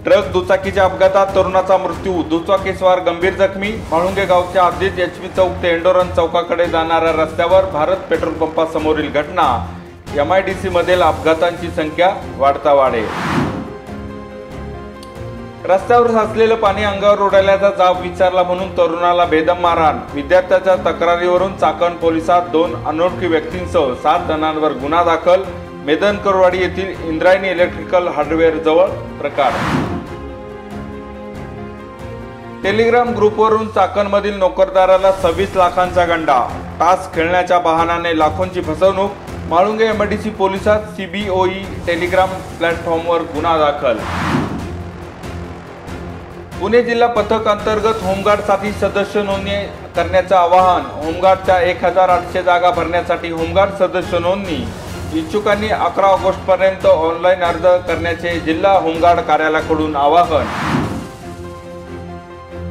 Truck दुचाकीच्या अपघातात तरुणाचा मृत्यू, दुचाकीस्वार गंभीर जखमी। म्हाळुंगे गावच्या हद्दीत एचपी चौक ते एंडोरन चौकाकडे जाणाऱ्या रस्त्यावर भारत पेट्रोल पंपासमोरील घटना। एमआयडीसी मधील अपघातांची संख्या वाढता वाढे। रस्त्यावर साचलेलं पाणी अंगावर उडाल्याचा जाब विचारला म्हणून तरुणाला बेदम मारहाण। विद्यार्थ्याच्या तक्रारीवरून चाकण पोलिसात 2 अनोळखी व्यक्तींसह 7 जणांवर गुन्हा दाखल। मेदनकरवाडी येथील इंद्रायणी इलेक्ट्रिकल हार्डवेअर जवळ प्रकार। टेलिग्राम ग्रुपवरून चाकणमधील नोकरदाराला 26 लाखांचा गंडा। टास्क खेळण्याच्या बहाण्याने लाखोंची फसवणूक। म्हाळुंगे एमआयडीसी पोलिसात सीबीओई टेलिग्राम प्लॅटफॉर्मवर गुन्हा दाखल। पुणे जिल्हा पथक अंतर्गत होमगार्डसाठी सदस्य नोंदणी करण्याचे आवाहन। होमगार्डच्या 1800 जागा भरण्यासाठी होमगार्ड सदस्य नोंदणी इच्छुकांनी 11 ऑगस्टपर्यंत ऑनलाईन अर्ज करण्याचे जिल्हा होमगार्ड कार्यालयाकडून आवाहन।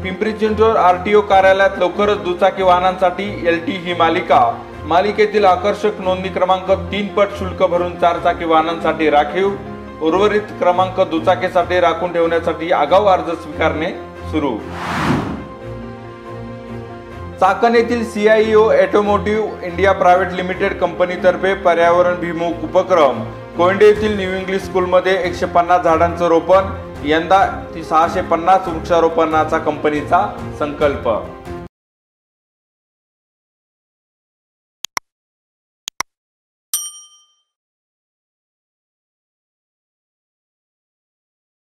पिंपरी चिंचवड आरटीओ कार्यालयात लवकरच दुचाकी वाहनांसाठी एलटी ही मालिकेतील आकर्षक नोंदणी क्रमांक 3 पट शुल्क भरून 4 चाकी वाहनांसाठी राखीव, उर्वरित क्रमांक दुचाकीसाठी राखून ठेवण्यासाठी आगाऊ अर्ज स्वीकारणे सुरू। चाकण येथील CIO automotive India private limited कंपनीतर्फे पर्यावरणभिमुख उपक्रम। कोयंडे येथील न्यू इंग्लिश स्कूलमध्ये 150 झाडांचं रोपण। यंदा 650 वृक्षारोपणाचा कंपनीचा संकल्प।